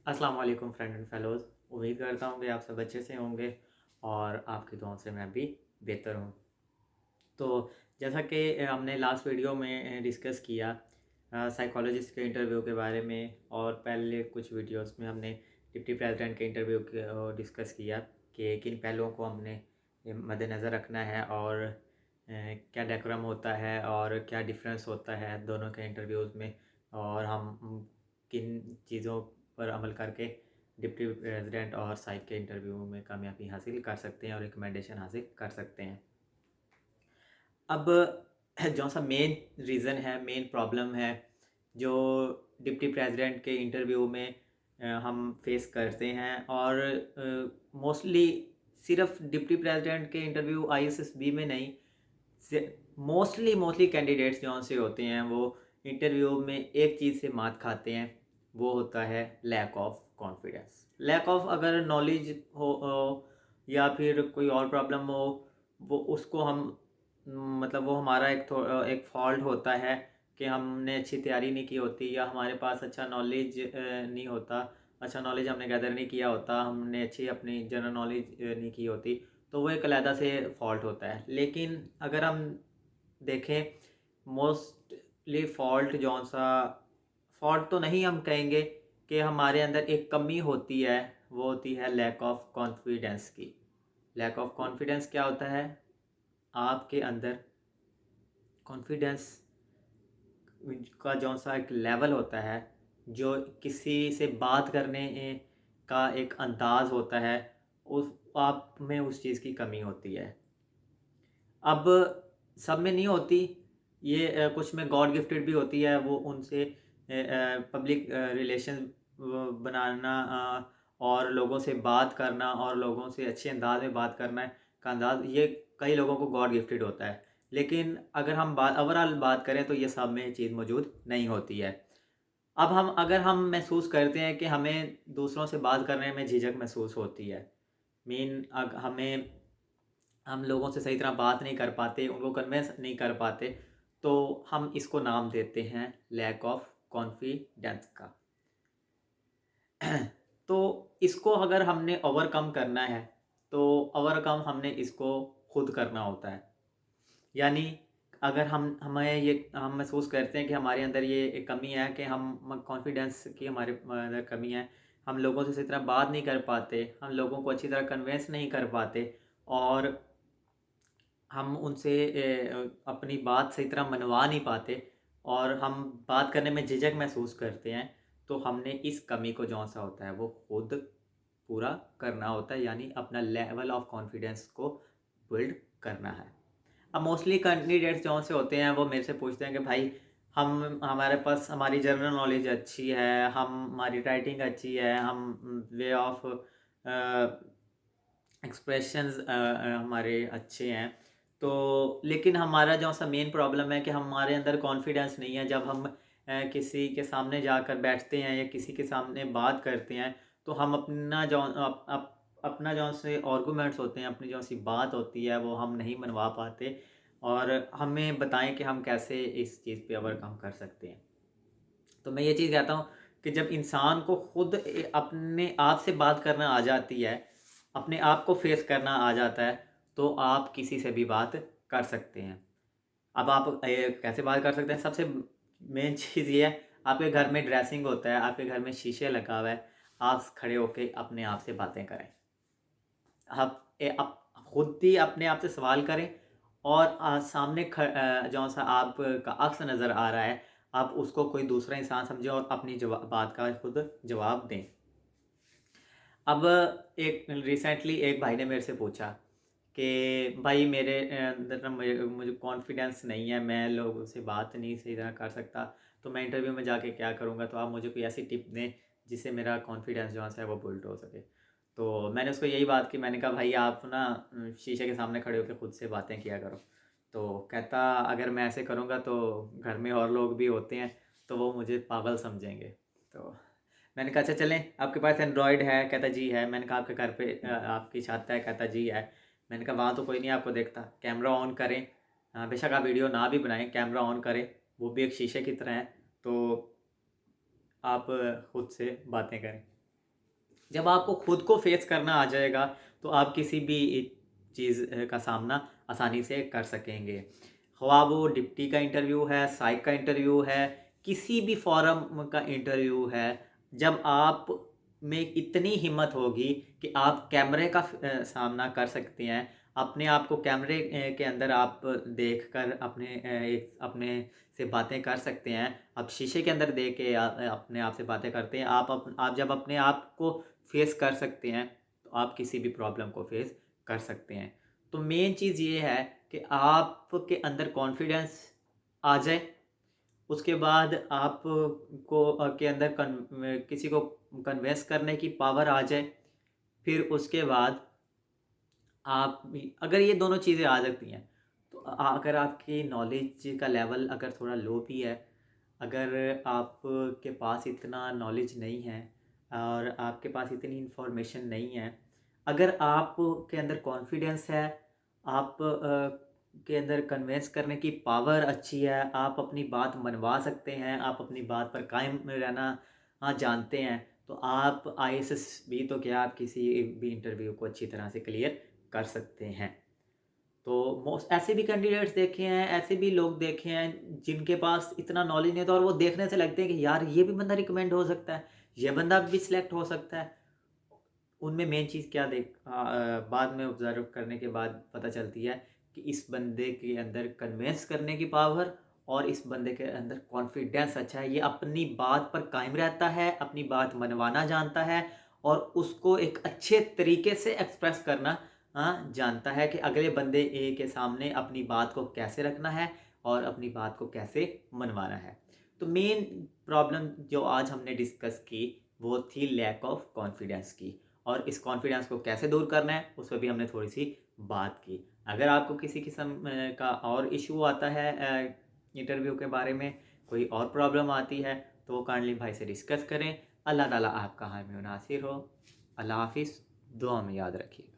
अस्सलाम वालेकुम friend and fellows. उम्मीद करता हूँ कि आप सब अच्छे से होंगे और आपकी दुआओं से मैं भी बेहतर हूँ। तो जैसा कि हमने लास्ट वीडियो में डिस्कस किया साइकोलॉजिस्ट के इंटरव्यू के बारे में, और पहले कुछ वीडियोस में हमने डिप्टी प्रेसिडेंट के इंटरव्यू के डिस्कस किया कि किन पहलुओं को हमने मद्देनज़र रखना है, और क्या डेकोरम होता है और क्या डिफरेंस होता है दोनों के इंटरव्यूज़ में, और हम किन चीज़ों पर अमल करके डिप्टी प्रेसिडेंट और साइक के इंटरव्यू में कामयाबी हासिल कर सकते हैं और रिकमेंडेशन हासिल कर सकते हैं। अब जौन-सा मेन रीज़न है, मेन प्रॉब्लम है, जो डिप्टी प्रेसिडेंट के इंटरव्यू में हम फेस करते हैं, और मोस्टली सिर्फ़ डिप्टी प्रेसिडेंट के इंटरव्यू आईएसएसबी में नहीं, से मोस्टली कैंडिडेट्स जौन से होते हैं वो इंटरव्यू में एक चीज़ से मात खाते हैं, वो होता है lack of confidence. Lack of अगर नॉलेज हो या फिर कोई और प्रॉब्लम हो, वो उसको हम मतलब वो हमारा एक फ़ॉल्ट होता है कि हमने अच्छी तैयारी नहीं की होती, या हमारे पास अच्छा नॉलेज नहीं होता, अच्छा नॉलेज हमने गैदर नहीं किया होता, हमने अच्छी अपनी जनरल नॉलेज नहीं की होती, तो वो एक अलहदा से फ़ॉल्ट होता है। लेकिन अगर हम देखें, मोस्टली फ़ॉल्ट जौन-सा फ़ॉल्ट तो नहीं हम कहेंगे कि हमारे अंदर एक कमी होती है, वो होती है लैक ऑफ कॉन्फिडेंस की। लैक ऑफ कॉन्फिडेंस क्या होता है? आपके अंदर कॉन्फिडेंस का जौन-सा एक लेवल होता है, जो किसी से बात करने का एक अंदाज़ होता है, उस आप में उस चीज़ की कमी होती है। अब सब में नहीं होती, ये कुछ में गॉड गिफ्टेड भी होती है, वो उनसे पब्लिक रिलेशन बनाना, और लोगों से बात करना और लोगों से अच्छे अंदाज में बात करना का अंदाज़, ये कई लोगों को गॉड गिफ्टेड होता है। लेकिन अगर हम बात ओवरऑल बात करें तो ये सब में ये चीज़ मौजूद नहीं होती है। अब अगर हम महसूस करते हैं कि हमें दूसरों से बात करने में झिझक महसूस होती है, मीन हम लोगों से सही तरह बात नहीं कर पाते, उनको कन्विंस नहीं कर पाते, तो हम इसको नाम देते हैं लैक ऑफ कॉन्फिडेंस का। तो इसको अगर हमने ओवरकम करना है, तो ओवरकम हमने इसको खुद करना होता है। यानी अगर हम महसूस करते हैं कि हमारे अंदर ये एक कमी है कि हम कॉन्फिडेंस की हमारे अंदर कमी है, हम लोगों से सही तरह बात नहीं कर पाते, हम लोगों को अच्छी तरह कन्विंस नहीं कर पाते, और हम उनसे अपनी बात सही तरह मनवा नहीं पाते, और हम बात करने में झिझक महसूस करते हैं, तो हमने इस कमी को जौन-सा होता है वो खुद पूरा करना होता है, यानी अपना लेवल ऑफ कॉन्फिडेंस को बिल्ड करना है। अब मोस्टली कैंडिडेट्स जौन से होते हैं वो मेरे से पूछते हैं कि भाई, हम हमारे पास हमारी जनरल नॉलेज अच्छी है, हमारी राइटिंग अच्छी है, हम वे ऑफ एक्सप्रेशंस हमारे अच्छे हैं, तो लेकिन हमारा जो-सा मेन प्रॉब्लम है कि हमारे अंदर कॉन्फिडेंस नहीं है। जब हम किसी के सामने जाकर बैठते हैं या किसी के सामने बात करते हैं, तो हम अपना जो अपना जो से आर्गुमेंट्स होते हैं, अपनी जो-सी बात होती है, वो हम नहीं मनवा पाते, और हमें बताएँ कि हम कैसे इस चीज़ पे ओवरकम कर सकते हैं। तो मैं ये चीज़ कहता हूँ कि जब इंसान को खुद अपने आप से बात करना आ जाती है, अपने आप को फेस करना आ जाता है, तो आप किसी से भी बात कर सकते हैं। अब आप कैसे बात कर सकते हैं? सबसे मेन चीज़ ये है, आपके घर में ड्रेसिंग होता है, आपके घर में शीशे लगा हुआ है, आप खड़े होके अपने आप से बातें करें। आप खुद ही अपने आप से सवाल करें, और सामने जौन-सा आपका अक्स नज़र आ रहा है, आप उसको कोई दूसरा इंसान समझें और अपनी बात का खुद जवाब दें। अब एक रिसेंटली एक भाई ने मेरे से पूछा कि भाई, मेरे अंदर ना मुझे मुझे कॉन्फिडेंस नहीं है, मैं लोगों से बात नहीं सही तरह कर सकता, तो मैं इंटरव्यू में जाके क्या करूँगा? तो आप मुझे कोई ऐसी टिप दें जिससे मेरा कॉन्फिडेंस जो है वो बिल्ड हो सके। तो मैंने उसको यही बात की, मैंने कहा भाई, आप ना शीशे के सामने खड़े होके खुद से बातें किया करो। तो कहता, अगर मैं ऐसे करूँगा तो घर में और लोग भी होते हैं, तो वो मुझे पागल समझेंगे। तो मैंने कहा अच्छा चलें, आपके पास एंड्रॉयड है? कहता जी है। मैंने कहा आपके घर पे आपकी छत है? कहता जी है। मैंने कहा वहाँ तो कोई नहीं आपको देखता, कैमरा ऑन करें, बेशक आप वीडियो ना भी बनाएं, कैमरा ऑन करें, वो भी एक शीशे की तरह है, तो आप खुद से बातें करें। जब आपको खुद को फेस करना आ जाएगा तो आप किसी भी चीज़ का सामना आसानी से कर सकेंगे। ख्वाह वो डिप्टी का इंटरव्यू है, साइक का इंटरव्यू है, किसी भी फॉरम का इंटरव्यू है, जब आप में इतनी हिम्मत होगी कि आप कैमरे का सामना कर सकते हैं, अपने आप को कैमरे के अंदर आप देखकर अपने से बातें कर सकते हैं। आप शीशे के अंदर देख के अपने आप से बातें करते हैं। आप जब अपने आप को फेस कर सकते हैं, तो आप किसी भी प्रॉब्लम को फेस कर सकते हैं। तो मेन चीज़ ये है कि आपके अंदर कॉन्फिडेंस आ जाए, उसके बाद के अंदर किसी को कन्विंस करने की पावर आ जाए, फिर उसके बाद आप अगर ये दोनों चीज़ें आ जाती हैं, तो अगर आपकी नॉलेज का लेवल अगर थोड़ा लो भी है, अगर आपके पास इतना नॉलेज नहीं है और आपके पास इतनी इन्फॉर्मेशन नहीं है, अगर आपके अंदर कॉन्फिडेंस है, आप के अंदर कन्विंस करने की पावर अच्छी है, आप अपनी बात मनवा सकते हैं, आप अपनी बात पर कायम रहना जानते हैं, तो आप आईएएस भी तो क्या, आप किसी भी इंटरव्यू को अच्छी तरह से क्लियर कर सकते हैं। तो मोस्ट ऐसे भी कैंडिडेट्स देखे हैं, ऐसे भी लोग देखे हैं जिनके पास इतना नॉलेज नहीं होता और वो देखने से लगते हैं कि यार ये भी बंदा रिकमेंड हो सकता है, ये बंदा भी सिलेक्ट हो सकता है। उनमें मेन चीज़ क्या बाद में ऑब्ज़र्व करने के बाद पता चलती है कि इस बंदे के अंदर कन्विंस करने की पावर और इस बंदे के अंदर कॉन्फिडेंस अच्छा है। ये अपनी बात पर कायम रहता है, अपनी बात मनवाना जानता है और उसको एक अच्छे तरीके से एक्सप्रेस करना जानता है कि अगले बंदे के सामने अपनी बात को कैसे रखना है और अपनी बात को कैसे मनवाना है। तो मेन प्रॉब्लम जो आज हमने डिस्कस की, वो थी लैक ऑफ कॉन्फिडेंस की, और इस कॉन्फिडेंस को कैसे दूर करना है उस पर भी हमने थोड़ी सी बात की। अगर आपको किसी किस्म का और इशू आता है इंटरव्यू के बारे में, कोई और प्रॉब्लम आती है, तो काइंडली भाई से डिस्कस करें। अल्लाह ताला आपका हामी नासिर हो। अल्लाह हाफिज़। दुआ में याद रखिएगा।